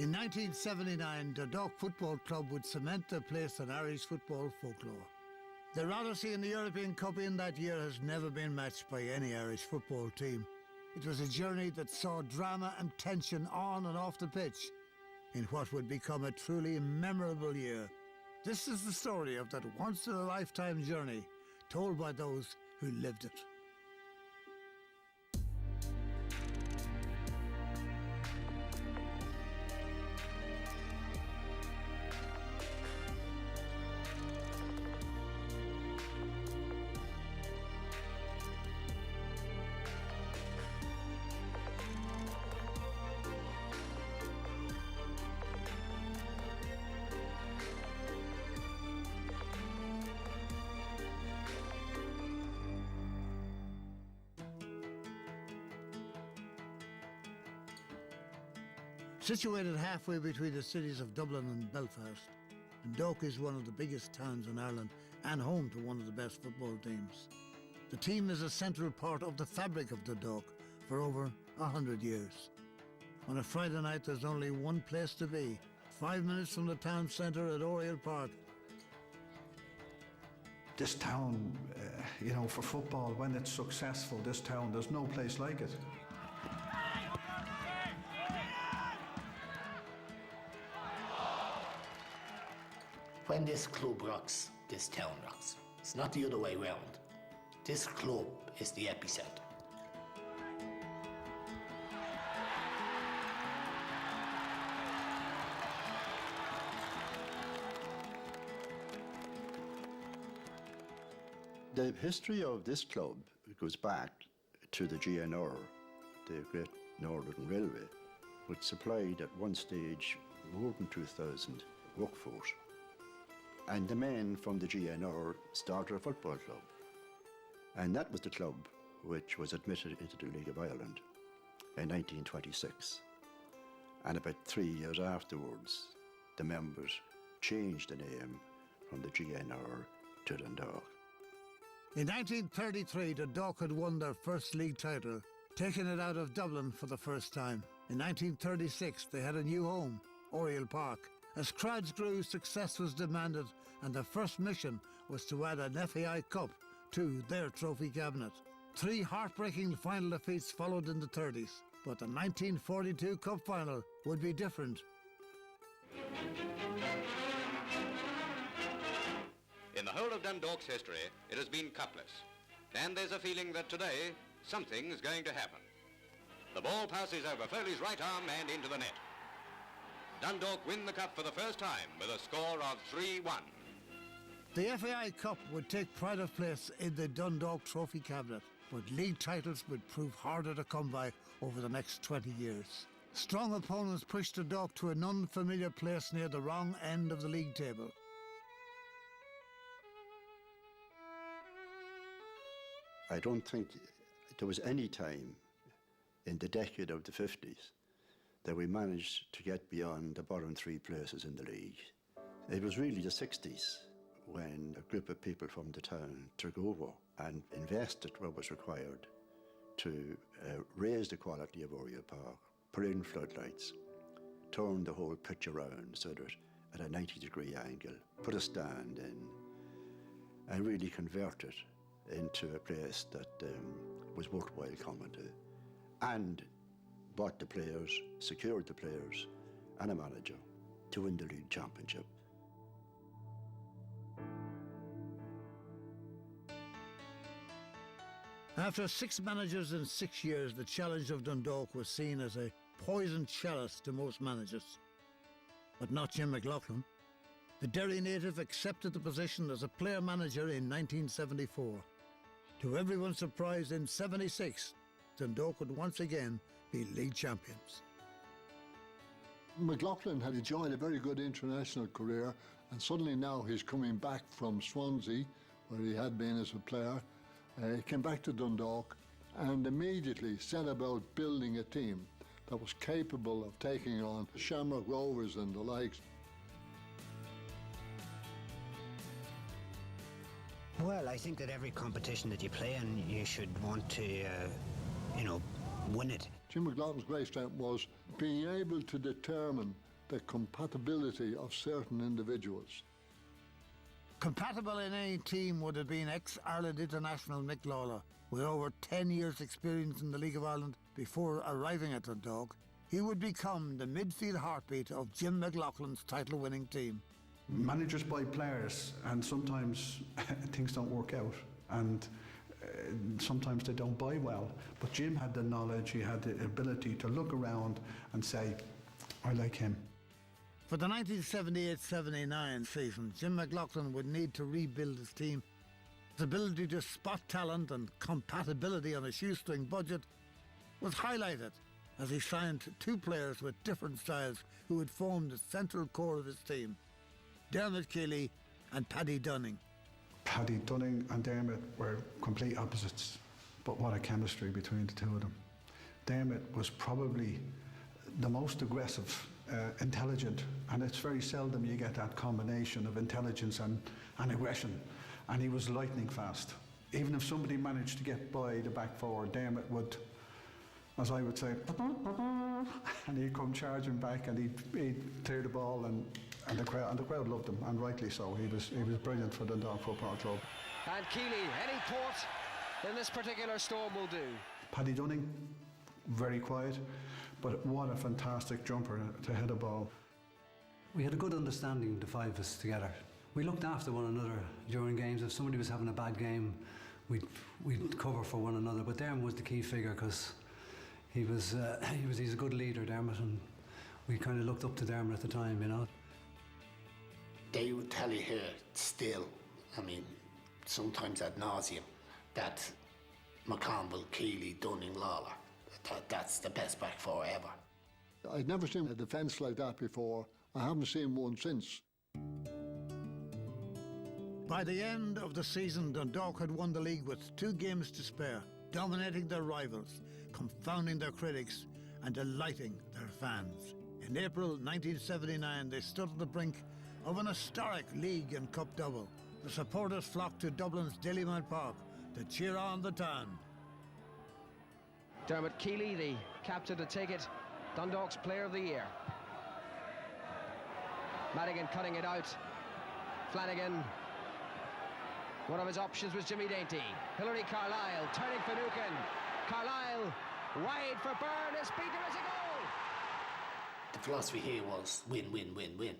In 1979, Dundalk Football Club would cement their place in Irish football folklore. Their odyssey in the European Cup in that year has never been matched by any Irish football team. It was a journey that saw drama and tension on and off the pitch in what would become a truly memorable year. This is the story of that once-in-a-lifetime journey, told by those who lived it. Situated halfway between the cities of Dublin and Belfast, Dundalk is one of the biggest towns in Ireland and home to one of the best football teams. The team is a central part of the fabric of Dundalk for over 100 years. On a Friday night, there's only one place to be, 5 minutes from the town centre at Oriole Park. This town, for football, when it's successful, this town, there's no place like it. When this club rocks, this town rocks. It's not the other way round. This club is the epicenter. The history of this club goes back to the GNR, the Great Northern Railway, which supplied at one stage more than 2,000 workforce. And the men from the GNR started a football club. And that was the club which was admitted into the League of Ireland in 1926. And about 3 years afterwards, the members changed the name from the GNR to Dundalk. In 1933, Dundalk had won their first league title, taking it out of Dublin for the first time. In 1936, they had a new home, Oriole Park. As crowds grew, success was demanded, and their first mission was to add an FAI Cup to their trophy cabinet. 3 heartbreaking final defeats followed in the 30s, but the 1942 Cup final would be different. In the whole of Dundalk's history, it has been cupless, and there's a feeling that today something's going to happen. The ball passes over Foley's right arm and into the net. Dundalk win the cup for the first time with a score of 3-1. The FAI Cup would take pride of place in the Dundalk trophy cabinet, but league titles would prove harder to come by over the next 20 years. Strong opponents pushed Dundalk to an unfamiliar place near the wrong end of the league table. I don't think there was any time in the decade of the 50s that we managed to get beyond the bottom 3 places in the league. It was really the 60s when a group of people from the town took over and invested what was required to raise the quality of Oriole Park, put in floodlights, turn the whole pitch around so that at a 90-degree angle, put a stand in, and really convert it into a place that was worthwhile coming to. And bought the players, secured the players, and a manager to win the league championship. After 6 managers in 6 years, the challenge of Dundalk was seen as a poisoned chalice to most managers. But not Jim McLaughlin. The Derry native accepted the position as a player-manager in 1974. To everyone's surprise, in '76, Dundalk would once again be league champions. McLaughlin had enjoyed a very good international career, and suddenly now he's coming back from Swansea, where he had been as a player. He came back to Dundalk and immediately set about building a team that was capable of taking on Shamrock Rovers and the likes. Well, I think that every competition that you play in, you should want to, win it. Jim McLaughlin's great strength was being able to determine the compatibility of certain individuals. Compatible in any team would have been ex-Ireland international Mick Lawler. With over 10 years' experience in the League of Ireland before arriving at Dundalk, he would become the midfield heartbeat of Jim McLaughlin's title-winning team. Managers buy players, and sometimes things don't work out, and sometimes they don't buy well. But Jim had the knowledge, he had the ability to look around and say, I like him. For the 1978-79 season, Jim McLaughlin would need to rebuild his team. His ability to spot talent and compatibility on a shoestring budget was highlighted as he signed two players with different styles who would form the central core of his team, Dermot Keeley and Paddy Dunning. Paddy Dunning and Dermot were complete opposites, but what a chemistry between the two of them. Dermot was probably the most aggressive, intelligent, and it's very seldom you get that combination of intelligence and aggression, and he was lightning fast. Even if somebody managed to get by the back forward, Dermot would, as I would say, and he'd come charging back, and he'd clear the ball, and the crowd loved him, and rightly so. He was brilliant for the Dundalk Football Club. And Keeley, any thought in this particular storm will do? Paddy Dunning, very quiet, but what a fantastic jumper to hit a ball. We had a good understanding, the five of us together. We looked after one another during games. If somebody was having a bad game, we'd cover for one another. But Dermot was the key figure because he's a good leader, Dermot, and we kind of looked up to Dermot at the time, you know. They would tell you here still, I mean, sometimes ad nauseum, that McConville, Keeley, Dunning, Lawler, that's the best back four ever. I'd never seen a defence like that before. I haven't seen one since. By the end of the season, Dundalk had won the league with 2 games to spare, dominating their rivals, confounding their critics and delighting their fans. In April 1979, they stood at the brink of an historic league and cup double. The supporters flocked to Dublin's Oriole Park to cheer on the town. Dermot Keeley, the captain, to take it, Dundalk's Player of the Year. Madigan cutting it out. Flanagan. One of his options was Jimmy Dainty. Hilary Carlisle turning for Nukin. Carlisle wide for Byrne. His beater is a goal. The philosophy here was win, win, win, win,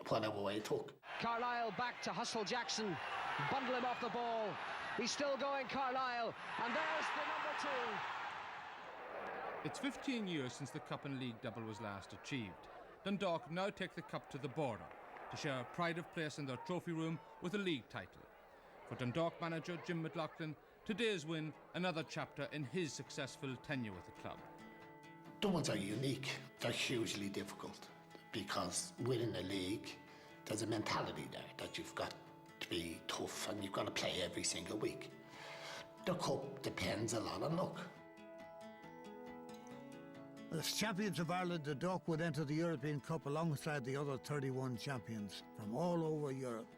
whatever way it took. Carlisle back to hustle Jackson. Bundle him off the ball. He's still going, Carlisle. And there's the number 2. It's 15 years since the Cup and League double was last achieved. Dundalk now take the Cup to the border to share a pride of place in their trophy room with a league title. For Dundalk manager Jim McLaughlin, today's win another chapter in his successful tenure with the club. Doubles are unique. They're hugely difficult because within a league, there's a mentality there that you've got to be tough and you've got to play every single week. The Cup depends a lot on luck. As champions of Ireland, Dundalk would enter the European Cup alongside the other 31 champions from all over Europe.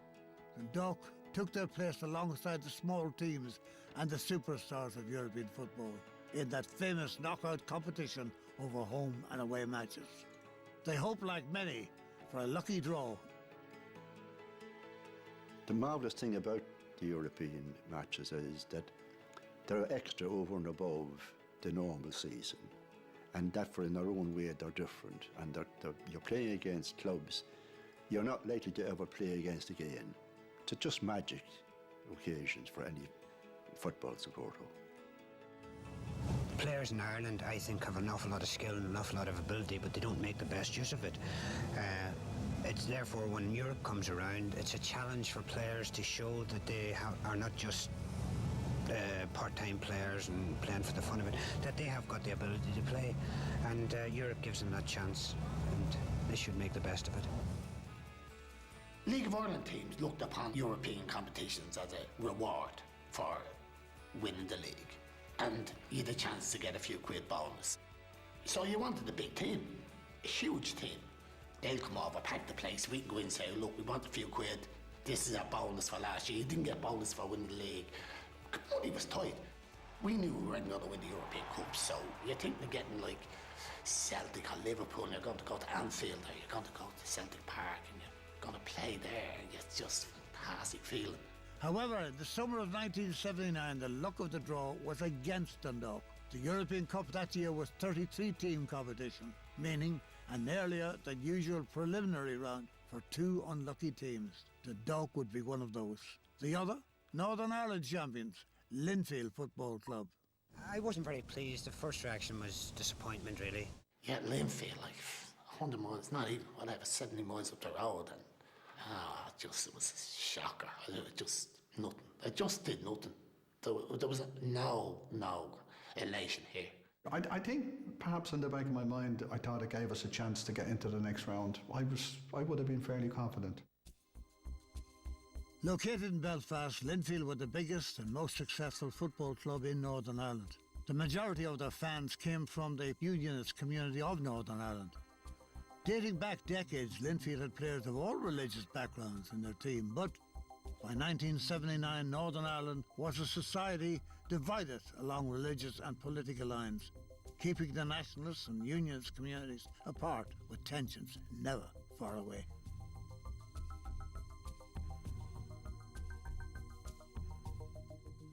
Dundalk took their place alongside the small teams and the superstars of European football in that famous knockout competition over home and away matches. They hoped, like many, for a lucky draw. The marvellous thing about the European matches is that they're extra over and above the normal season, and that for in their own way they're different, and you're playing against clubs you're not likely to ever play against again. It's just magic occasions for any football supporter. Players in Ireland, I think, have an awful lot of skill and an awful lot of ability, but they don't make the best use of it. It's therefore, when Europe comes around, it's a challenge for players to show that they are not just part-time players and playing for the fun of it, that they have got the ability to play, and Europe gives them that chance, and they should make the best of it. League of Ireland teams looked upon European competitions as a reward for winning the league, and you had a chance to get a few quid bonus. So you wanted a big team, a huge team. They'll come over, pack the place, we can go in and say, look, we want a few quid, this is our bonus for last year. You didn't get bonus for winning the league. Money was tight. We knew we weren't going to win the European Cup, so you're thinking of getting like Celtic or Liverpool, and you're going to go to Anfield, or you're going to go to Celtic Park, and you're going to play there, and it's just a fantastic feeling. However, in the summer of 1979, the luck of the draw was against Dundalk. The European Cup that year was 33-team competition, meaning an earlier than usual preliminary round for 2 unlucky teams. Dundalk would be one of those. The other, Northern Ireland champions, Linfield Football Club. I wasn't very pleased. The first reaction was disappointment, really. Yeah, Linfield, like 100 miles, not even, whatever, 70 miles up the road, and it was a shocker. It just nothing. It just did nothing. There was no elation here. I think perhaps in the back of my mind, I thought it gave us a chance to get into the next round. I would have been fairly confident. Located in Belfast, Linfield were the biggest and most successful football club in Northern Ireland. The majority of their fans came from the Unionist community of Northern Ireland. Dating back decades, Linfield had players of all religious backgrounds in their team, but by 1979, Northern Ireland was a society divided along religious and political lines, keeping the nationalist and unionist communities apart with tensions never far away.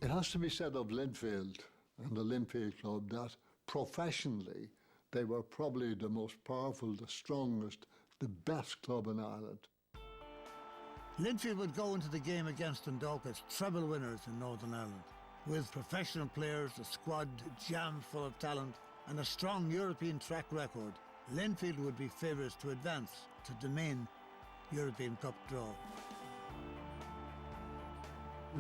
It has to be said of Linfield and the Linfield Club that professionally they were probably the most powerful, the strongest, the best club in Ireland. Linfield would go into the game against Dundalk as treble winners in Northern Ireland. With professional players, a squad jammed full of talent and a strong European track record, Linfield would be favourites to advance to the main European Cup draw.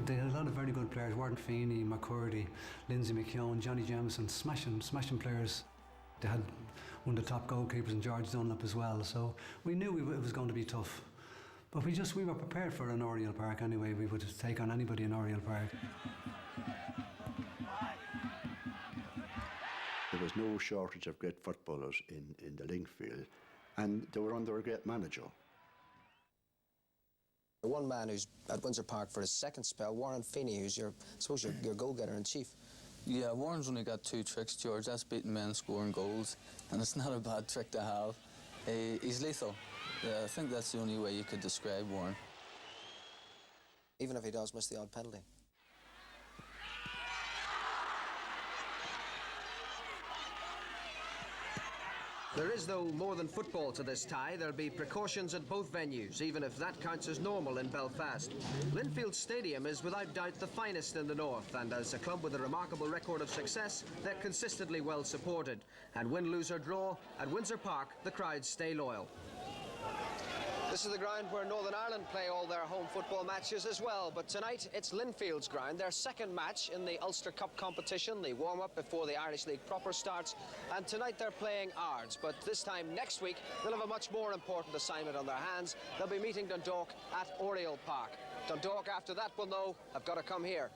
They had a lot of very good players: Warren Feeney, McCurdy, Lindsay McKeown, Johnny Jameson, smashing players. They had one of the top goalkeepers in George Dunlop as well, so we knew it was going to be tough. But we were prepared for an Oriole Park anyway. We would take on anybody in Oriole Park. There was no shortage of great footballers in the Linfield, and they were under a great manager. The one man who's at Windsor Park for his second spell, Warren Feeney, who's your goal-getter in chief. Yeah, Warren's only got 2 tricks, George. That's beating men, scoring goals, and it's not a bad trick to have. He's lethal. Yeah, I think that's the only way you could describe Warren. Even if he does miss the odd penalty. There is, though, more than football to this tie. There'll be precautions at both venues, even if that counts as normal in Belfast. Linfield Stadium is without doubt the finest in the north, and as a club with a remarkable record of success, they're consistently well supported. And win, lose or draw, at Windsor Park, the crowds stay loyal. This is the ground where Northern Ireland play all their home football matches as well, but tonight it's Linfield's ground, their second match in the Ulster Cup competition, the warm-up before the Irish League proper starts, and tonight they're playing Ards, but this time next week they'll have a much more important assignment on their hands. They'll be meeting Dundalk at Oriole Park. Dundalk, after that, will know have got to come here.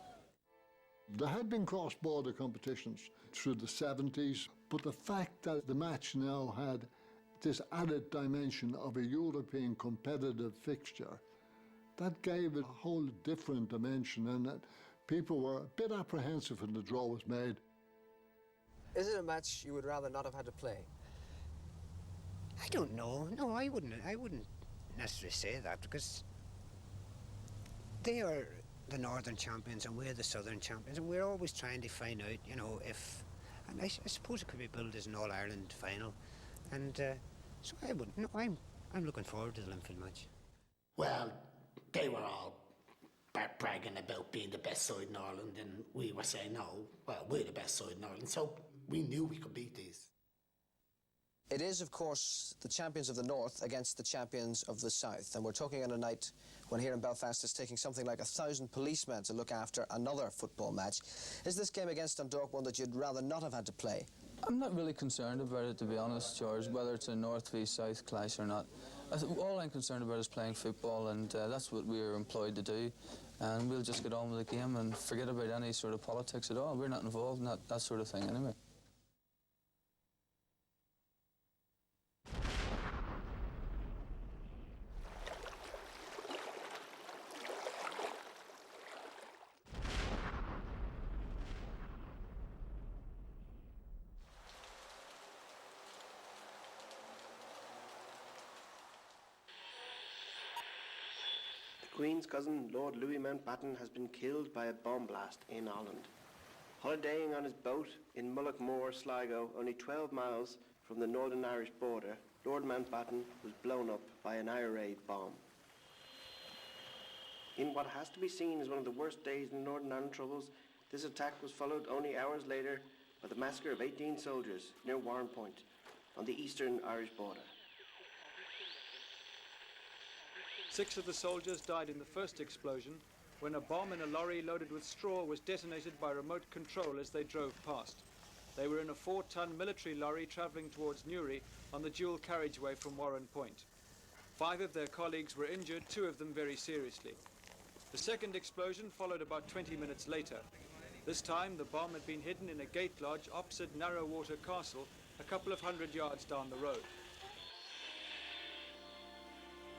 There had been cross-border competitions through the 70s, but the fact that the match now had this added dimension of a European competitive fixture, that gave it a whole different dimension, and that people were a bit apprehensive when the draw was made. Is it a match you would rather not have had to play? I don't know. No, I wouldn't necessarily say that, because they are the Northern champions and we're the Southern champions, and we're always trying to find out, you know, if... And I suppose it could be billed as an All-Ireland final. And so I wouldn't. No, I'm looking forward to the Linfield match. Well, they were all bragging about being the best side in Ireland, and we were saying, no, well, we're the best side in Ireland, so we knew we could beat these. It is, of course, the champions of the North against the champions of the South, and we're talking on a night when here in Belfast it's taking something like 1,000 policemen to look after another football match. Is this game against Dundalk one that you'd rather not have had to play? I'm not really concerned about it, to be honest, George, whether it's a North v South clash or not. All I'm concerned about is playing football, and that's what we're employed to do. And we'll just get on with the game and forget about any sort of politics at all. We're not involved in that sort of thing anyway. Queen's cousin, Lord Louis Mountbatten, has been killed by a bomb blast in Holland. Holidaying on his boat in Mullaghmore, Sligo, only 12 miles from the Northern Irish border, Lord Mountbatten was blown up by an IRA bomb. In what has to be seen as one of the worst days in Northern Ireland Troubles, this attack was followed only hours later by the massacre of 18 soldiers near Warrenpoint on the eastern Irish border. 6 of the soldiers died in the first explosion when a bomb in a lorry loaded with straw was detonated by remote control as they drove past. They were in a 4-ton military lorry travelling towards Newry on the dual carriageway from Warrenpoint. 5 of their colleagues were injured, 2 of them very seriously. The second explosion followed about 20 minutes later. This time the bomb had been hidden in a gate lodge opposite Narrowwater Castle, a couple of 100 yards down the road.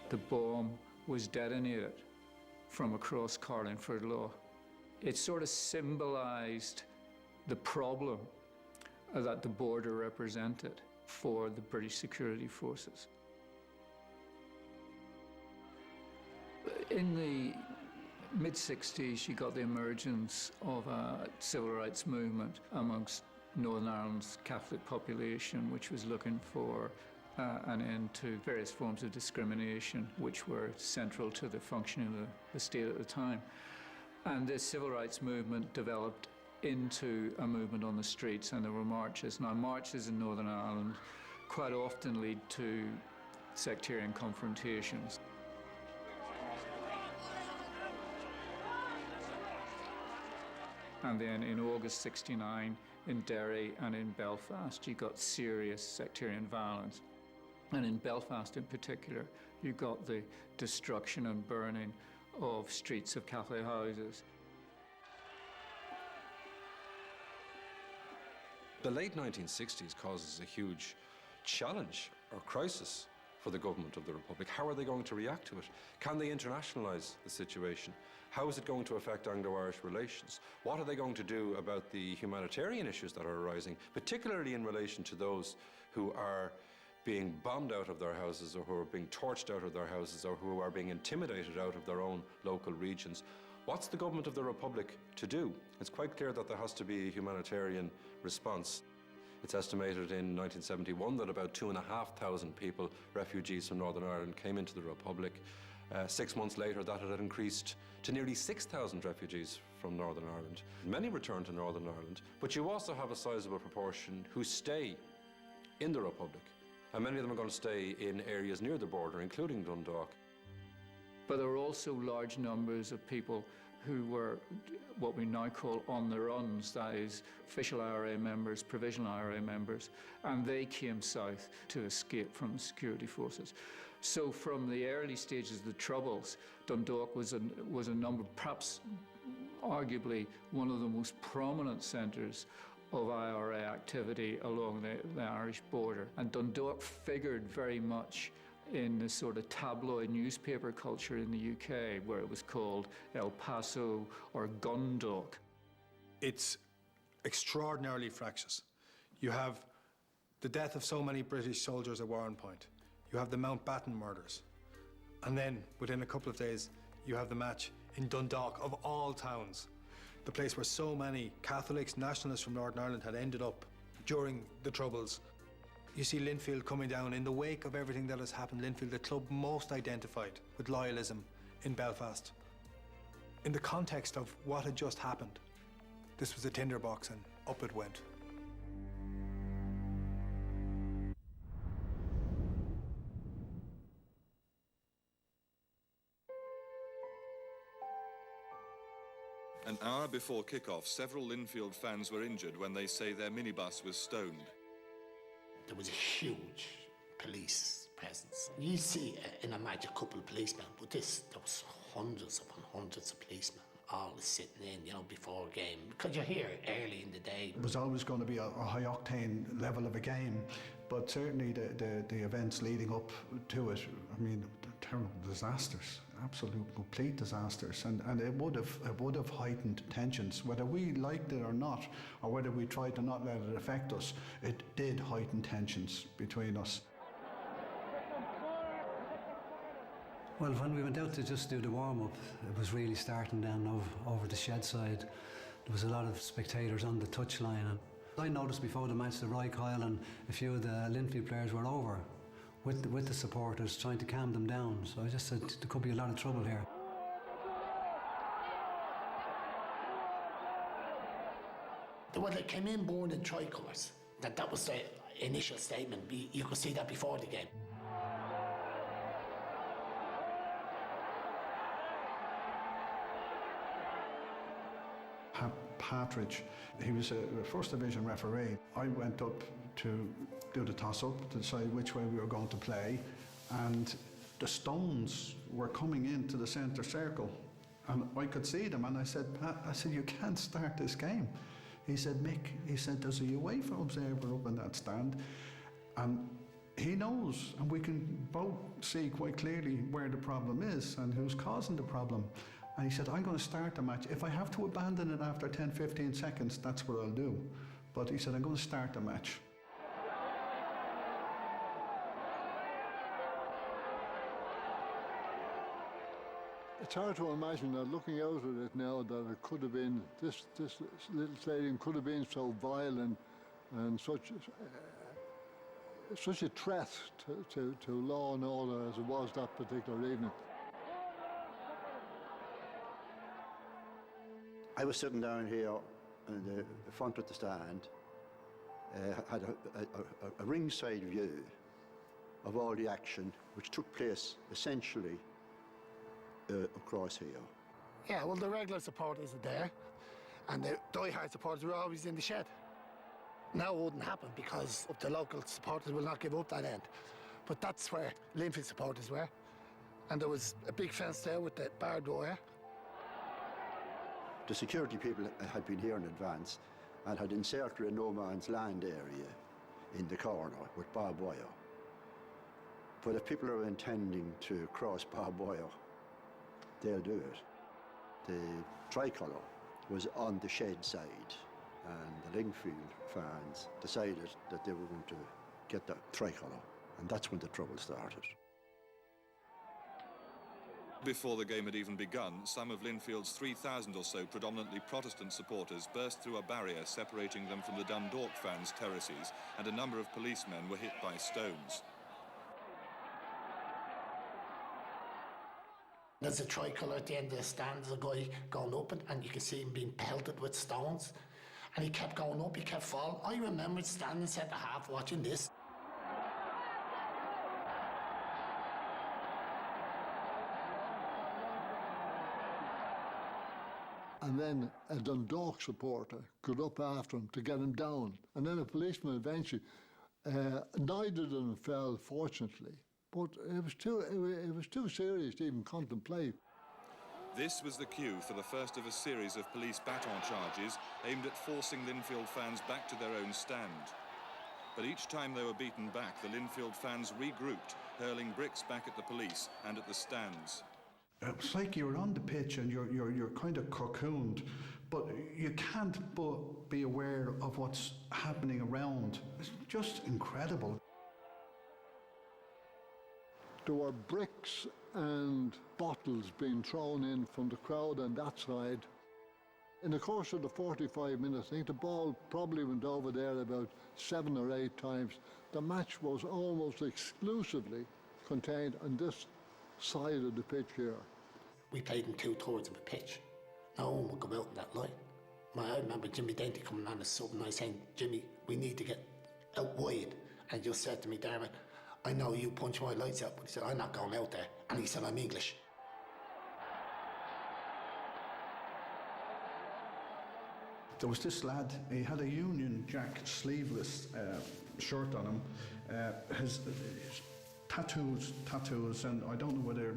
The bomb was detonated from across Carlingford Law. It sort of symbolised the problem that the border represented for the British security forces. In the mid-60s, you got the emergence of a civil rights movement amongst Northern Ireland's Catholic population, which was looking for an end to various forms of discrimination, which were central to the functioning of the state at the time. And this civil rights movement developed into a movement on the streets, and there were marches. Now, marches in Northern Ireland quite often lead to sectarian confrontations. And then in August '69, in Derry and in Belfast, you got serious sectarian violence. And in Belfast in particular, you got the destruction and burning of streets of Catholic houses. The late 1960s causes a huge challenge or crisis for the government of the Republic. How are they going to react to it? Can they internationalise the situation? How is it going to affect Anglo-Irish relations? What are they going to do about the humanitarian issues that are arising, particularly in relation to those who are being bombed out of their houses, or who are being torched out of their houses, or who are being intimidated out of their own local regions? What's the government of the Republic to do? It's quite clear that there has to be a humanitarian response. It's estimated in 1971 that about 2,500 people, refugees from Northern Ireland, came into the Republic. 6 months later, that had increased to nearly 6,000 refugees from Northern Ireland. Many return to Northern Ireland, but you also have a sizable proportion who stay in the Republic. And many of them are going to stay in areas near the border, including Dundalk. But there were also large numbers of people who were what we now call on the runs, that is, official IRA members, provisional IRA members, and they came south to escape from the security forces. So from the early stages of the Troubles, Dundalk was a number, perhaps arguably one of the most prominent centres of IRA activity along the Irish border. And Dundalk figured very much in the sort of tabloid newspaper culture in the UK, where it was called El Paso or Gundalk. It's extraordinarily fractious. You have the death of so many British soldiers at Warrenpoint. You have the Mountbatten murders. And then, within a couple of days, you have the match in Dundalk, of all towns. The place where so many Catholics, nationalists from Northern Ireland had ended up during the Troubles. You see Linfield coming down in the wake of everything that has happened. Linfield, the club most identified with loyalism in Belfast. In the context of what had just happened, this was a tinderbox and up it went. An hour before kick-off, several Linfield fans were injured when they say their minibus was stoned. There was a huge police presence. You see in a match a couple of policemen, but there was hundreds upon hundreds of policemen all sitting in, before a game. Because you're here early in the day. It was always going to be a high-octane level of a game, but certainly the events leading up to it, I mean, terrible disasters. Absolute complete disasters, and it would have heightened tensions, whether we liked it or not, or whether we tried to not let it affect us. It did heighten tensions between us. Well, when we went out to just do the warm-up, it was really starting down over the shed side. There was a lot of spectators on the touchline. And I noticed before the match that Roy Kyle and a few of the Linfield players were over with the supporters, trying to calm them down. So I just said there could be a lot of trouble here. When they came in born in tricolours, that was the initial statement. You could see that before the game. Partridge, he was a first division referee. I went up to do the toss-up to decide which way we were going to play, and the stones were coming into the centre circle, and I could see them, and I said, Pat, you can't start this game. He said, Mick, there's a UEFA observer up in that stand, and he knows, and we can both see quite clearly where the problem is and who's causing the problem. And he said, I'm going to start the match. If I have to abandon it after 10, 15 seconds, that's what I'll do. But he said, I'm going to start the match. It's hard to imagine that looking out at it now that it could have been, this little stadium could have been so violent and such a threat to law and order as it was that particular evening. I was sitting down here in the front of the stand, had a ringside view of all the action which took place essentially across here. Yeah, well, the regular supporters are there, and the die-hard supporters were always in the shed. Now it wouldn't happen because the local supporters will not give up that end. But that's where Linfield supporters were, and there was a big fence there with the barbed wire. The security people had been here in advance and had inserted a no man's land area in the corner with barbed wire. But if people are intending to cross barbed wire, they'll do it. The tricolour was on the shed side, and the Linfield fans decided that they were going to get the tricolour, and that's when the trouble started. Before the game had even begun, some of Linfield's 3,000 or so predominantly Protestant supporters burst through a barrier separating them from the Dundalk fans' terraces, and a number of policemen were hit by stones. There's a tricolour at the end of the stand, there's a guy going up, and you can see him being pelted with stones. And he kept going up, he kept falling. I remember standing centre half watching this. And then a Dundalk supporter got up after him to get him down. And then a policeman eventually, neither of them fell, fortunately. But it was too serious to even contemplate. This was the cue for the first of a series of police baton charges aimed at forcing Linfield fans back to their own stand. But each time they were beaten back, the Linfield fans regrouped, hurling bricks back at the police and at the stands. It's like you're on the pitch and you're kind of cocooned, but you can't but be aware of what's happening around. It's just incredible. There were bricks and bottles being thrown in from the crowd on that side. In the course of the 45 minutes, I think the ball probably went over there about 7 or 8 times. The match was almost exclusively contained on this side of the pitch here. We played in 2/3 of a pitch. No one would come out in that line. I remember Jimmy Dainty coming on as sub and I saying, Jimmy, we need to get out wide. And he just said to me, Dermot, I know you punch my lights out, but he said, I'm not going out there. And he said, I'm English. There was this lad, he had a Union Jack sleeveless shirt on him. His tattoos, and I don't know whether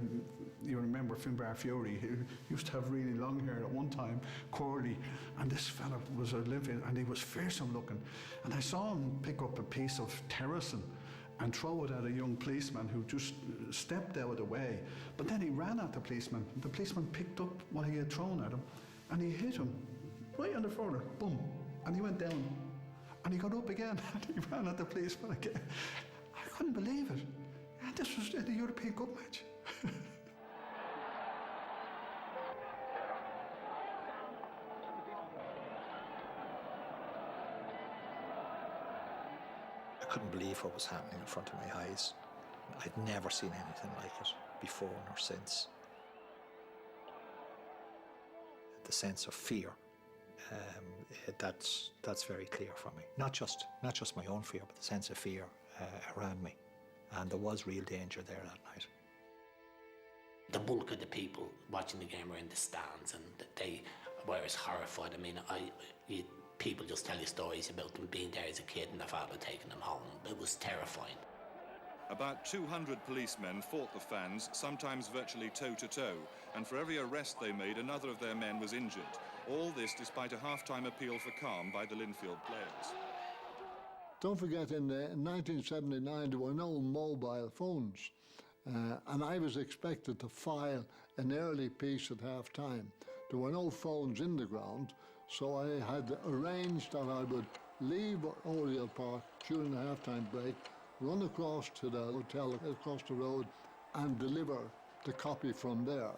you remember Finbar Fury, who used to have really long hair at one time, curly, and this fella was a living, and he was fearsome looking. And I saw him pick up a piece of terracing and throw it at a young policeman who just stepped out of the way. But then he ran at the policeman. The policeman picked up what he had thrown at him, and he hit him right on the forehead, boom, and he went down. And he got up again, and he ran at the policeman again. I couldn't believe it. And this was the European Cup match. believe what was happening in front of my eyes. I'd never seen anything like it before nor since. The sense of fear, that's very clear for me. Not just my own fear, but the sense of fear around me. And there was real danger there that night. The bulk of the people watching the game were in the stands, and they were as horrified. I mean, people just tell you stories about them being there as a kid and their father taking them home. It was terrifying. About 200 policemen fought the fans, sometimes virtually toe-to-toe, and for every arrest they made, another of their men was injured. All this despite a half-time appeal for calm by the Linfield players. Don't forget, in 1979, there were no mobile phones, and I was expected to file an early piece at half-time. There were no phones in the ground, so I had arranged that I would leave Oriole Park during the half-time break, run across to the hotel across the road and deliver the copy from there.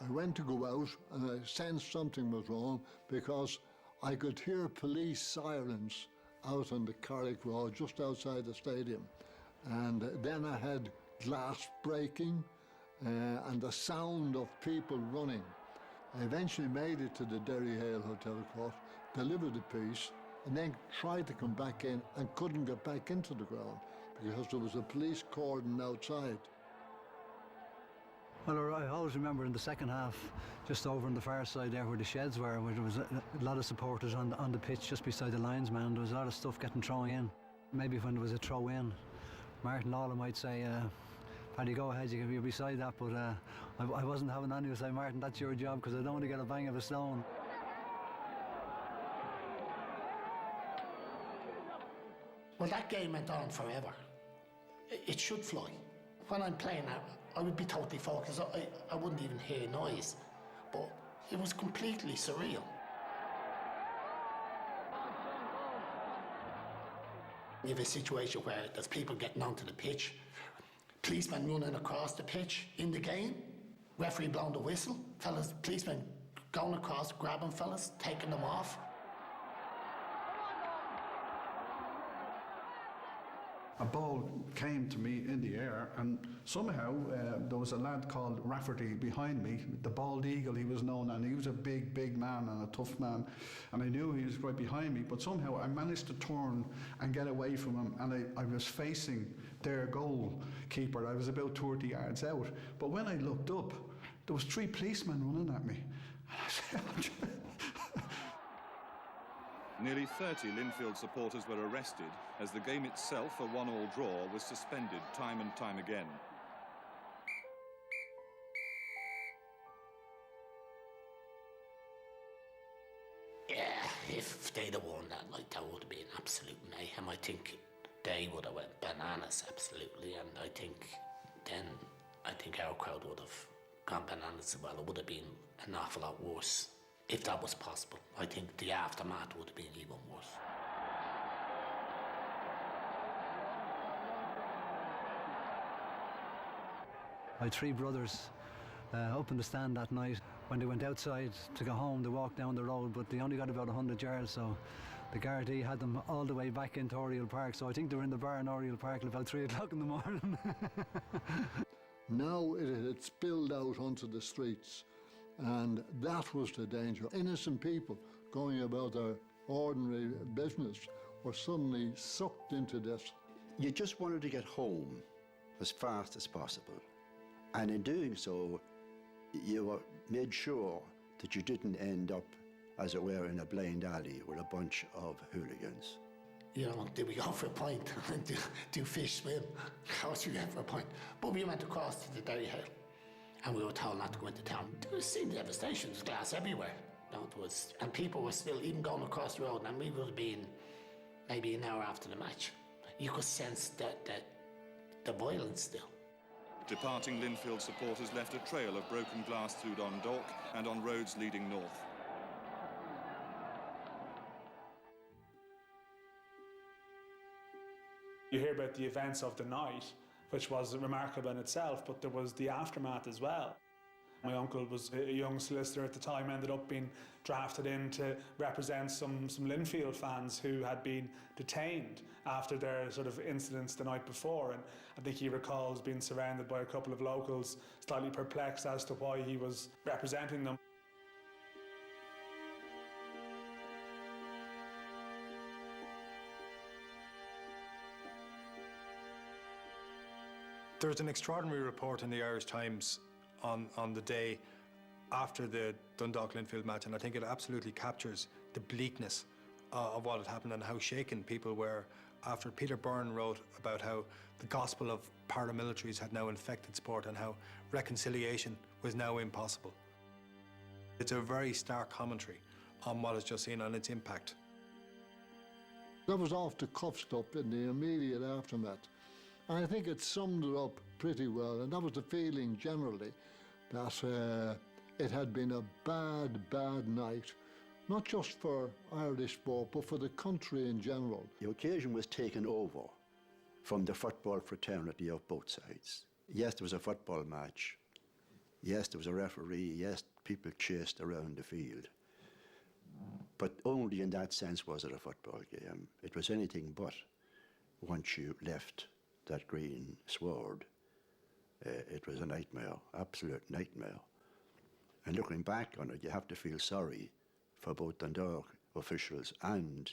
I went to go out and I sensed something was wrong because I could hear police sirens out on the Carrick Road just outside the stadium. And then I had glass breaking and the sound of people running. I eventually made it to the Derry Hale Hotel Court, delivered the piece, and then tried to come back in and couldn't get back into the ground because there was a police cordon outside. Well, I always remember in the second half, just over on the far side there where the sheds were, where there was a lot of supporters on the pitch just beside the linesman. There was a lot of stuff getting thrown in. Maybe when there was a throw in, Martin Lawler might say, Paddy, go ahead, you can be beside that, but I wasn't having any to say, Martin, that's your job, because I don't want to get a bang of a stone. Well, that game went on forever. It should fly. When I'm playing that, I would be totally focused. I wouldn't even hear noise, but it was completely surreal. You have a situation where there's people getting onto the pitch, policemen running across the pitch in the game, referee blowing the whistle, fellas, policemen going across, grabbing fellas, taking them off. A ball came to me in the air, and somehow there was a lad called Rafferty behind me, the Bald Eagle he was known, and he was a big man and a tough man, and I knew he was right behind me, but somehow I managed to turn and get away from him, and I was facing their goalkeeper. I was about 30 yards out, but when I looked up, there was 3 policemen running at me, and I said, Nearly 30 Linfield supporters were arrested as the game itself, a 1-1 draw, was suspended time and time again. Yeah, if they'd have won that night, that would have been absolute mayhem. I think they would have went bananas, absolutely, and I think our crowd would have gone bananas as well. It would have been an awful lot worse. If that was possible, I think the aftermath would have been even worse. I had 3 brothers up in the stand that night. When they went outside to go home, they walked down the road, but they only got about 100 yards, so the Gardaí had them all the way back into Oriole Park. So I think they were in the bar in Oriole Park at about 3 o'clock in the morning. Now it had spilled out onto the streets. And that was the danger. Innocent people going about their ordinary business were suddenly sucked into this. You just wanted to get home as fast as possible. And in doing so, you made sure that you didn't end up, as it were, in a blind alley with a bunch of hooligans. You know, did we go for a pint? do fish swim? Of course we went for a pint. But we went across to the Derry Hale. And we were told not to go into town. There was seemed devastation. There was glass everywhere. You know, and people were still even going across the road. And we would have been maybe an hour after the match. You could sense the violence still. Departing Linfield supporters left a trail of broken glass through Dundalk and on roads leading north. You hear about the events of the night, which was remarkable in itself, but there was the aftermath as well. My uncle was a young solicitor at the time, ended up being drafted in to represent some Linfield fans who had been detained after their sort of incidents the night before, and I think he recalls being surrounded by a couple of locals, slightly perplexed as to why he was representing them. There's an extraordinary report in the Irish Times on the day after the Dundalk-Linfield match, and I think it absolutely captures the bleakness of what had happened and how shaken people were after Peter Byrne wrote about how the gospel of paramilitaries had now infected sport and how reconciliation was now impossible. It's a very stark commentary on what has just seen and its impact. That was off-the-cuff stuff in the immediate aftermath. And I think it summed it up pretty well, and that was the feeling generally, that it had been a bad, bad night, not just for Irish sport, but for the country in general. The occasion was taken over from the football fraternity of both sides. Yes, there was a football match. Yes, there was a referee. Yes, people chased around the field. But only in that sense was it a football game. It was anything but once you left that green sward. It was a nightmare, absolute nightmare. And looking back on it, you have to feel sorry for both Dundalk officials and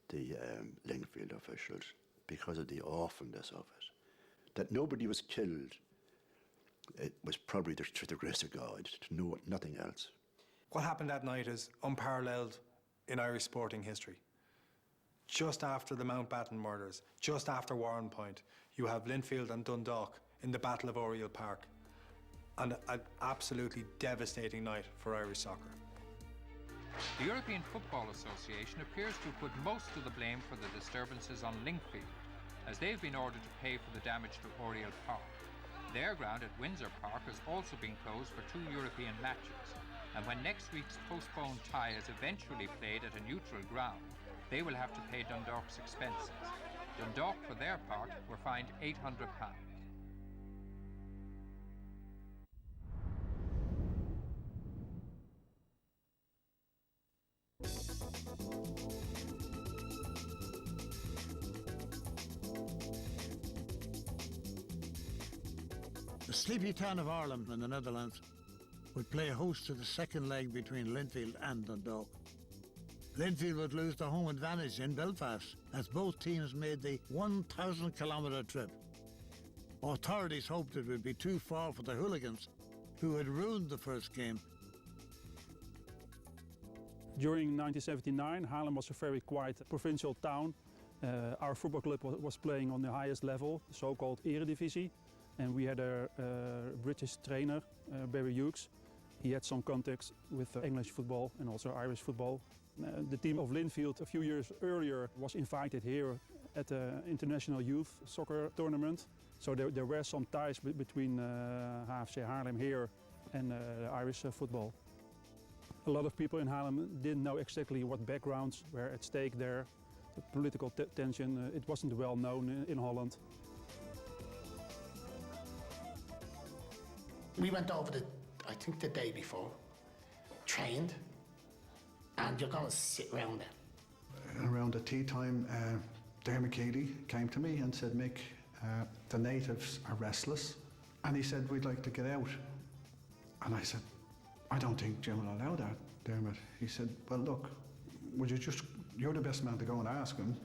the Linfield officials because of the awfulness of it. That nobody was killed, it was probably through the grace of God, to know nothing else. What happened that night is unparalleled in Irish sporting history. Just after the Mountbatten murders, just after Warren Point, you have Linfield and Dundalk in the Battle of Oriole Park. And an absolutely devastating night for Irish soccer. The European Football Association appears to have put most of the blame for the disturbances on Linfield, as they've been ordered to pay for the damage to Oriole Park. Their ground at Windsor Park has also been closed for 2 European matches, and when next week's postponed tie is eventually played at a neutral ground, they will have to pay Dundalk's expenses. Dundalk, for their part, were fined £800. The sleepy town of Ireland in the Netherlands would play host to the second leg between Linfield and Dundalk. Linfield would lose the home advantage in Belfast as both teams made the 1,000-kilometre trip. Authorities hoped it would be too far for the hooligans who had ruined the first game. During 1979, Haarlem was a very quiet provincial town. Our football club was playing on the highest level, the so-called Eredivisie, and we had a British trainer, Barry Hughes. He had some contacts with English football and also Irish football. The team of Linfield a few years earlier was invited here at the International Youth Soccer Tournament. So there were some ties between HFC Haarlem here and Irish football. A lot of people in Haarlem didn't know exactly what backgrounds were at stake there. The political tension, it wasn't well known in Holland. We went over I think the day before, trained, and you're going to sit around there. Around the tea time, Dermot Keeley came to me and said, Mick, the natives are restless. And he said, we'd like to get out. And I said, I don't think Jim will allow that, Dermot. He said, well, look, would you just, you're the best man to go and ask him.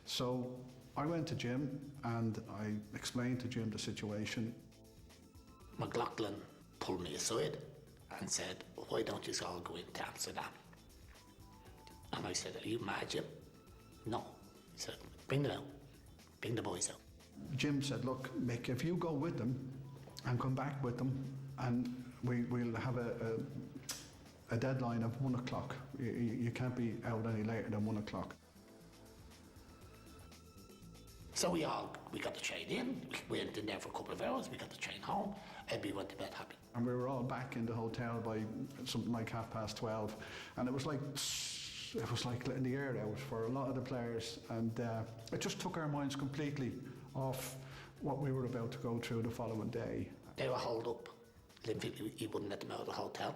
So I went to Jim and I explained to Jim the situation. McLaughlin pulled me aside and said, why don't you all go into Amsterdam? And I said, are you mad, Jim? No. He said, bring them out. Bring the boys out. Jim said, look, Mick, if you go with them and come back with them, and we'll have a deadline of 1 o'clock. You can't be out any later than 1 o'clock. So we got the train in, we went in there for a couple of hours, we got the train home, and we went to bed happy. And we were all back in the hotel by something like 12:30, and it was like letting the air out for a lot of the players, and it just took our minds completely off what we were about to go through the following day. They were holed up Linfield, he wouldn't let them out of the hotel.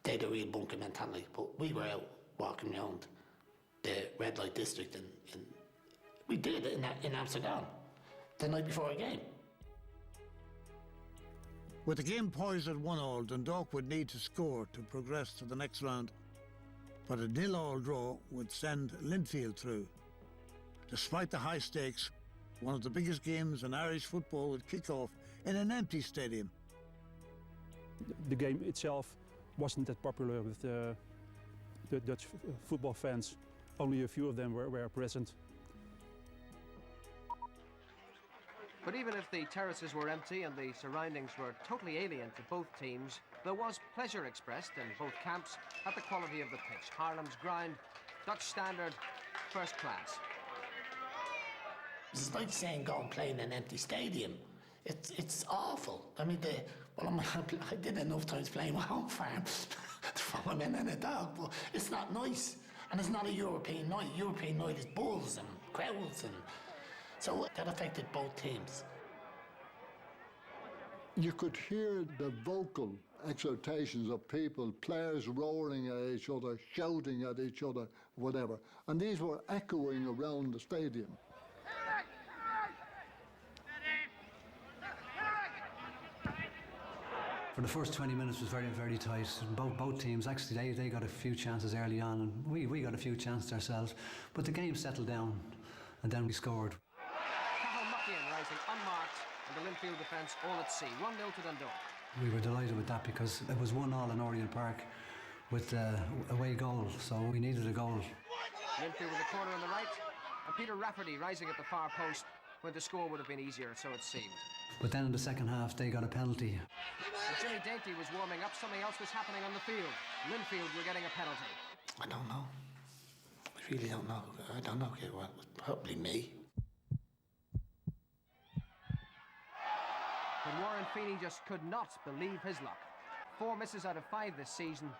They had a real bunker mentality, but we were out walking around the red light district we did it in Amsterdam the night before a game. With the game poised at 1-1, Dundalk would need to score to progress to the next round, but a 0-0 draw would send Linfield through. Despite the high stakes, one of the biggest games in Irish football would kick off in an empty stadium. The game itself wasn't that popular with the Dutch football fans. Only a few of them were present. But even if the terraces were empty and the surroundings were totally alien to both teams, there was pleasure expressed in both camps at the quality of the pitch. Haarlem's ground, Dutch standard, first class. It's like saying go and play in an empty stadium. It's awful. I mean, I did enough times playing my home farm from a man and a dog, but it's not nice. And it's not a European night. European night is bulls and crowds, and so that affected both teams. You could hear the vocal exhortations of people, players roaring at each other, shouting at each other, whatever. And these were echoing around the stadium. For the first 20 minutes was very, very tight. Both teams, actually, they got a few chances early on, and we got a few chances ourselves. But the game settled down, and then we scored. Rising unmarked, and the Linfield defence all at sea. 1-0 to Dundalk. We were delighted with that because it was 1-1 in Oriole Park with away goal, so we needed a goal. Linfield with the corner on the right, and Peter Rafferty rising at the far post when the score would have been easier, so it seemed. But then in the second half, they got a penalty. When Jimmy Dainty was warming up, something else was happening on the field. Linfield were getting a penalty. I don't know. I really don't know. I don't know. Okay, well, probably me. But Warren Feeney just could not believe his luck. 4 misses out of 5 this season,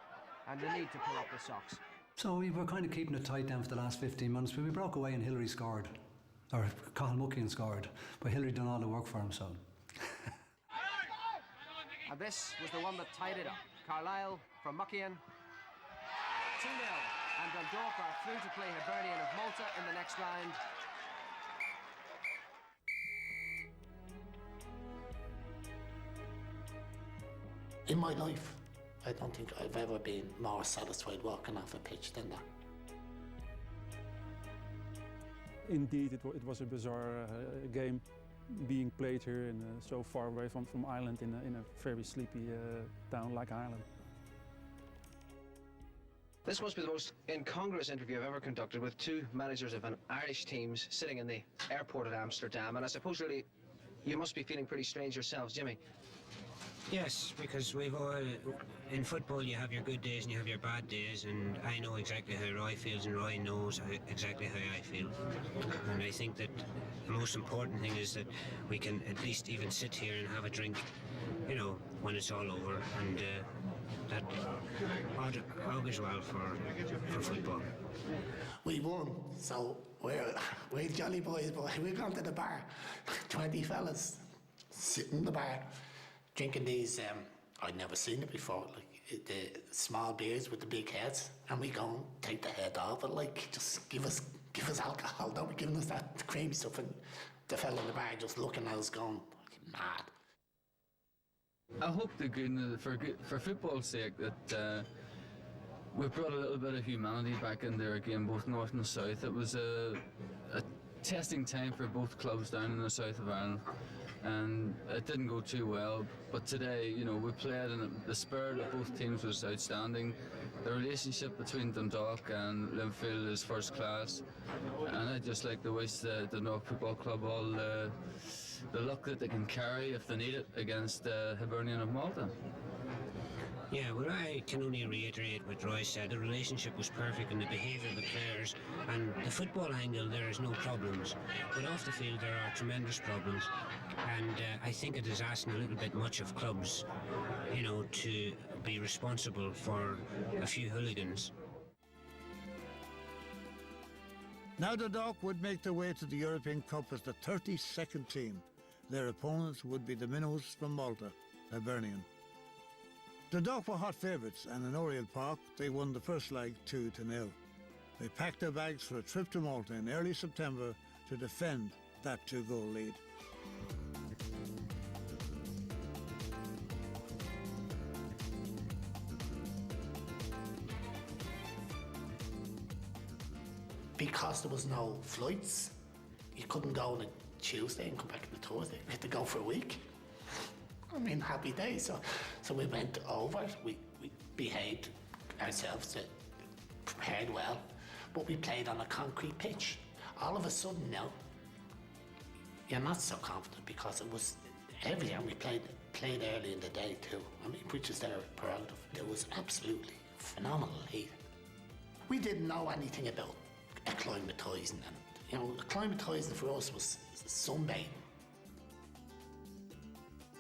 and the need to pull up the socks. So we were kind of keeping it tight down for the last 15 months, but we broke away and Hillary scored. Or Cathal Muckian scored, but Hillary done all the work for him, so. And this was the one that tied it up. Carlisle from Muckian. 2-0, and Dundalk are through to play Hibernian of Malta in the next round. In my life, I don't think I've ever been more satisfied walking off a pitch than that. Indeed, it was a bizarre game being played here and so far away from Ireland in a very sleepy town like Ireland. This must be the most incongruous interview I've ever conducted, with 2 managers of an Irish teams sitting in the airport at Amsterdam, and I suppose really you must be feeling pretty strange yourselves, Jimmy. Yes, because we've all, in football you have your good days and you have your bad days, and I know exactly how Roy feels and Roy knows exactly how I feel. And I think that the most important thing is that we can at least even sit here and have a drink, you know, when it's all over, and that augurs well for football. We won, so we're jolly boys, but we've gone to the bar. 20 fellas sitting in the bar, drinking these, I'd never seen it before, like the small beers with the big heads, and we go and take the head off it, like, just give us alcohol, don't be giving us that creamy stuff, and the fella in the bar just looking at us going, mad. I hope for football's sake that we've brought a little bit of humanity back in there again, both north and south. It was a testing time for both clubs down in the south of Ireland, and it didn't go too well. But today, you know, we played, and the spirit of both teams was outstanding. The relationship between Dundalk and Linfield is first class, and I'd just like to wish the Dundalk Football Club all the luck that they can carry if they need it against Hibernian of Malta. Yeah, well, I can only reiterate what Roy said. The relationship was perfect, and the behaviour of the players, and the football angle, there is no problems. But off the field, there are tremendous problems, and I think it is asking a little bit much of clubs, you know, to be responsible for a few hooligans. Now Dundalk would make their way to the European Cup as the 32nd team. Their opponents would be the minnows from Malta, Hibernian. Dundalk were hot favourites, and in Oriole Park they won the first leg 2-0. They packed their bags for a trip to Malta in early September to defend that 2-goal lead. Because there was no flights, you couldn't go on a Tuesday and come back on a Thursday. We had to go for a week. I mean, happy days. So we went over, we behaved ourselves, prepared well, but we played on a concrete pitch. All of a sudden now, you're not so confident because it was everything. We played early in the day too. I mean, which is their prerogative. It was absolutely phenomenal heat. We didn't know anything about acclimatising, and you know, acclimatising for us was sunbathing.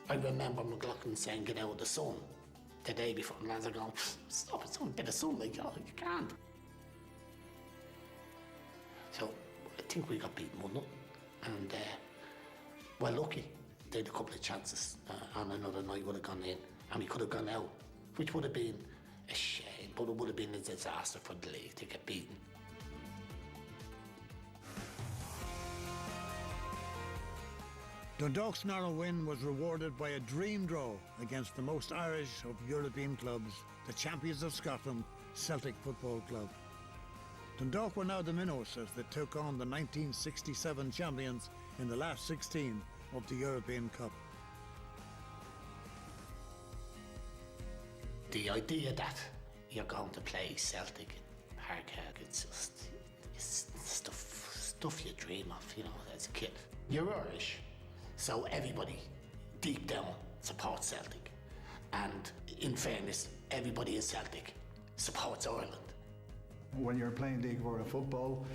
I remember McLaughlin saying, "Get out of the sun," the day before, and lads are going, "Stop, it's only a bit of sunlight, you can't." So I think we got beaten 1-0, and we're lucky. They had a couple of chances on another night would have gone in, and we could have gone out, which would have been a shame, but it would have been a disaster for the league to get beaten. Dundalk's narrow win was rewarded by a dream draw against the most Irish of European clubs, the champions of Scotland, Celtic Football Club. Dundalk were now the minnows as they took on the 1967 champions in the last 16 of the European Cup. The idea that you're going to play Celtic in Parkhead, it's stuff you dream of, you know, as a kid. You're Irish, so everybody deep down supports Celtic. And in fairness, everybody in Celtic supports Ireland. When you're playing League of Ireland football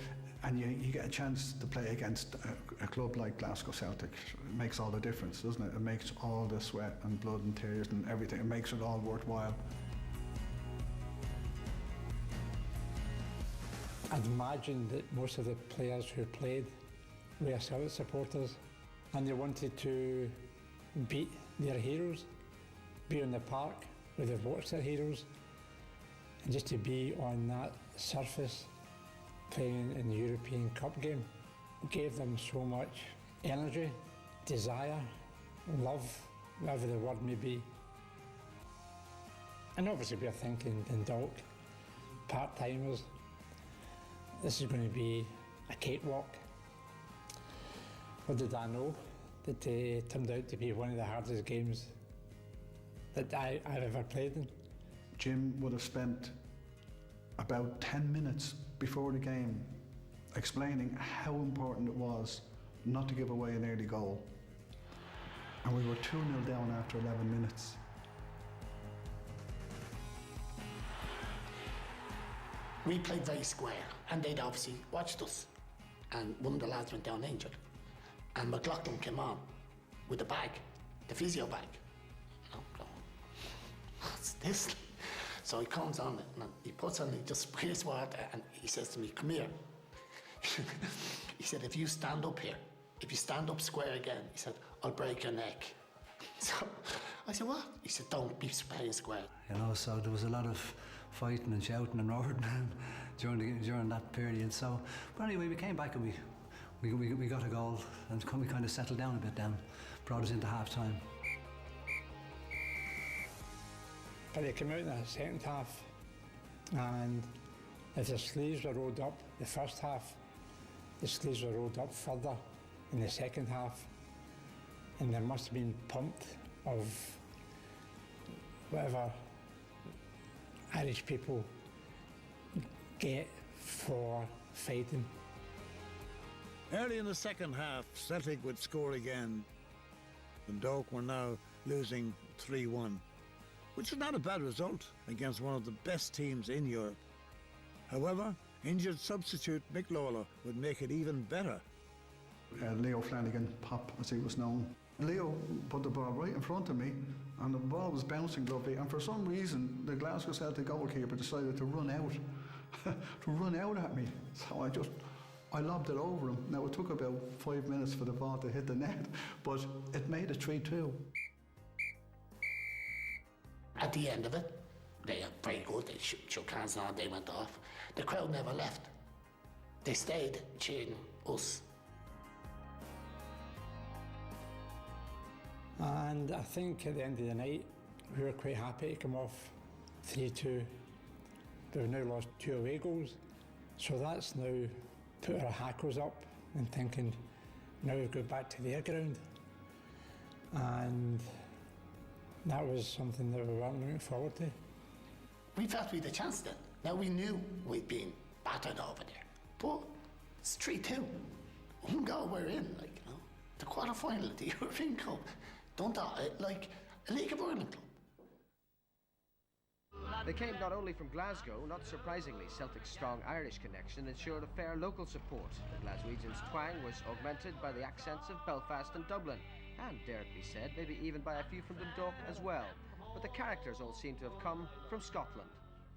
and you get a chance to play against a club like Glasgow Celtic, it makes all the difference, doesn't it? It makes all the sweat and blood and tears and everything, it makes it all worthwhile. I'd imagine that most of the players who played were Celtic supporters, and they wanted to beat their heroes, be on the park where they've watched their heroes, and just to be on that surface playing in the European Cup game gave them so much energy, desire, love, whatever the word may be. And obviously we're thinking Dundalk, part-timers, this is going to be a cakewalk. What did I know? That it turned out to be one of the hardest games that I've ever played in. Jim would have spent about 10 minutes before the game explaining how important it was not to give away an early goal. And we were 2-0 down after 11 minutes. We played very square, and they'd obviously watched us. And one of the lads went down injured. And McLaughlin came on with the bag, the physio bag. What's this? So he comes on it, and he puts on, he just sprays water, and he says to me, "Come here." He said, "If you stand up here, if you stand up square again," he said, "I'll break your neck." So I said, "What?" He said, "Don't be playing square." You know, so there was a lot of fighting and shouting and roaring during that period. So, but anyway, we came back and we got a goal, and we kind of settled down a bit then, brought us into half-time. But they came out in the second half, and if the sleeves were rolled up the first half, the sleeves were rolled up further in the second half, and there must have been pumped of whatever Irish people get for fighting. Early in the second half, Celtic would score again. Dundalk were now losing 3-1, which is not a bad result against one of the best teams in Europe. However, injured substitute Mick Lawler would make it even better. Leo Flanagan, Pop as he was known. Leo put the ball right in front of me, and the ball was bouncing lovely, and for some reason the Glasgow Celtic goalkeeper decided to run out at me. So I lobbed it over him. Now it took about 5 minutes for the ball to hit the net, but it made it 3-2. At the end of it, they are very good. They shook hands on, they went off. The crowd never left. They stayed cheering us. And I think at the end of the night, we were quite happy to come off 3-2. We've now lost 2 away goals. So that's now put our hackles up and thinking, now we've got back to their ground. And that was something that we weren't looking forward to. We felt we had a chance then. Now we knew we'd been battered over there. But it's 3-2. One goal we're in, like, you know. The quarter-final of the European Cup. Dundalk, like a League of Ireland club. They came not only from Glasgow, not surprisingly, Celtic's strong Irish connection ensured a fair local support. The Glaswegians' twang was augmented by the accents of Belfast and Dublin, and, dare it be said, maybe even by a few from Dundalk as well. But the characters all seem to have come from Scotland.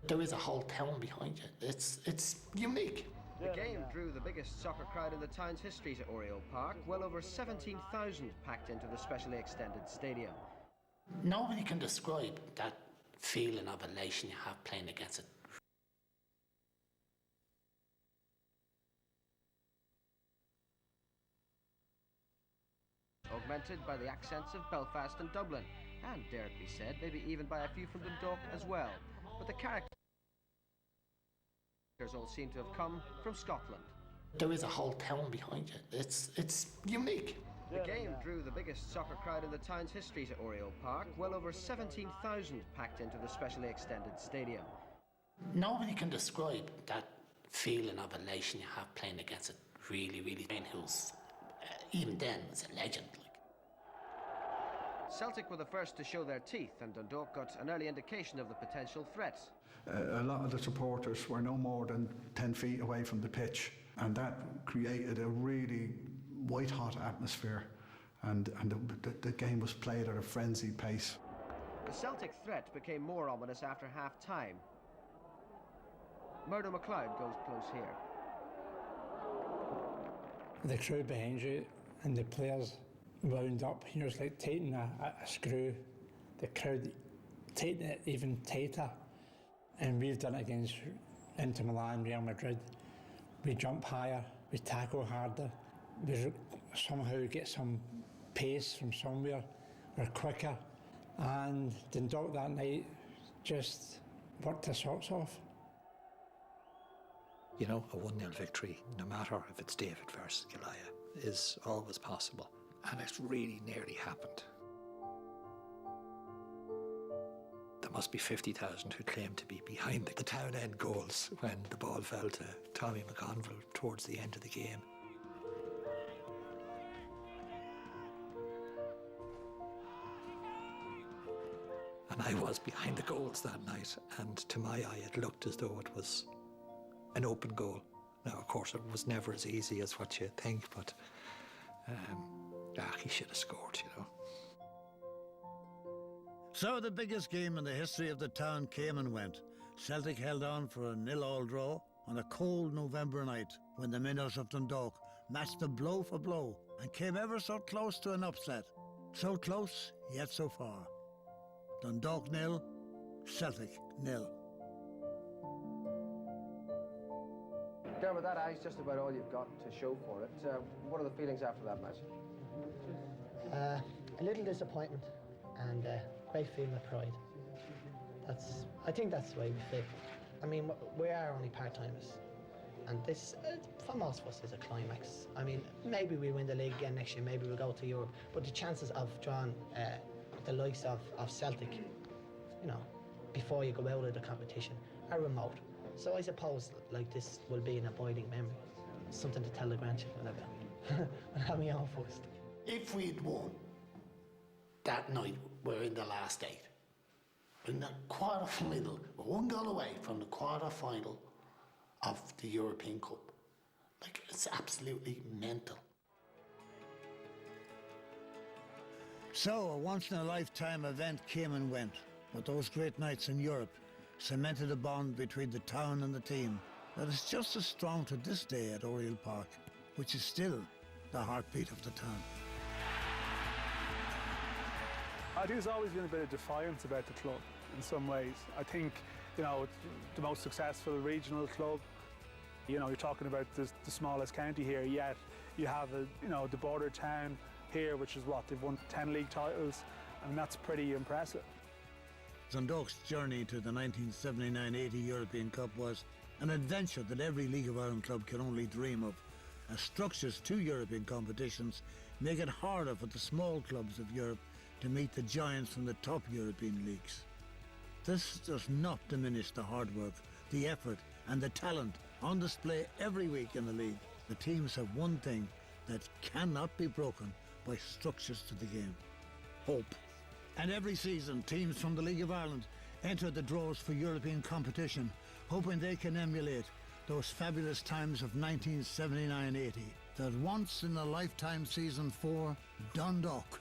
There is a whole town behind you. It's unique. The game drew the biggest soccer crowd in the town's history to Oriole Park, well over 17,000 packed into the specially extended stadium. Nobody can describe that feeling of elation you have playing against it. Augmented by the accents of Belfast and Dublin, and, dare it be said, maybe even by a few from Dundalk as well. But the characters all seem to have come from Scotland. There is a whole town behind you. It's unique. The game drew the biggest soccer crowd in the town's history to Oriole Park, well over 17,000 packed into the specially extended stadium. Nobody can describe that feeling of elation you have playing against it. Really, really. Who's even then was a legend. Celtic were the first to show their teeth, and Dundalk got an early indication of the potential threat. A lot of the supporters were no more than 10 feet away from the pitch, and that created a really white-hot atmosphere, and the game was played at a frenzied pace. The Celtic threat became more ominous after half-time. Murdo MacLeod goes close here. The crowd behind you and the players wound up, you know, it's like tightening a screw. The crowd tightened it even tighter, and we've done it against Inter Milan, Real Madrid. We jump higher, we tackle harder, we somehow get some pace from somewhere, we're quicker, and Dundalk that night just worked their socks off. You know, a 1-0 victory, no matter if it's David versus Goliath, is always possible. And it really nearly happened. There must be 50,000 who claim to be behind the town end goals when the ball fell to Tommy McConville towards the end of the game. And I was behind the goals that night, and to my eye it looked as though it was an open goal. Now, of course, it was never as easy as what you think, but he should have scored, you know. So the biggest game in the history of the town came and went. Celtic held on for a 0-0 draw on a cold November night when the Minnows of Dundalk matched the blow for blow and came ever so close to an upset. So close, yet so far. Dundalk 0, Celtic 0. Dermot, that eye's just about all you've got to show for it. What are the feelings after that match? A little disappointment and great feeling of pride. I think that's the way we feel. I mean, we are only part-timers, and this, for most of us, is a climax. I mean, maybe we win the league again next year, maybe we'll go to Europe, but the chances of drawing the likes of Celtic, you know, before you go out of the competition are remote. So I suppose, like, this will be an abiding memory, something to tell the grandchildren about. I'll have my own first. If we'd won that night, we're in the last 8. In the quarter-final, we're 1 goal away from the quarter-final of the European Cup. Like, it's absolutely mental. So a once-in-a-lifetime event came and went, but those great nights in Europe cemented a bond between the town and the team that is just as strong to this day at Oriole Park, which is still the heartbeat of the town. I think there's always been a bit of defiance about the club. in some ways. I think, you know, it's the most successful regional club. You know, you're talking about the smallest county here, yet you have, you know, the border town here, which is what, they've won 10 league titles, and that's pretty impressive. Dundalk's journey to the 1979-80 European Cup was an adventure that every League of Ireland club can only dream of, as structures to European competitions make it harder for the small clubs of Europe to meet the giants from the top European leagues. This does not diminish the hard work, the effort and the talent on display every week in the league. The teams have one thing that cannot be broken by structures to the game: hope. And every season, teams from the League of Ireland enter the draws for European competition, hoping they can emulate those fabulous times of 1979-80, that once in a lifetime season for Dundalk.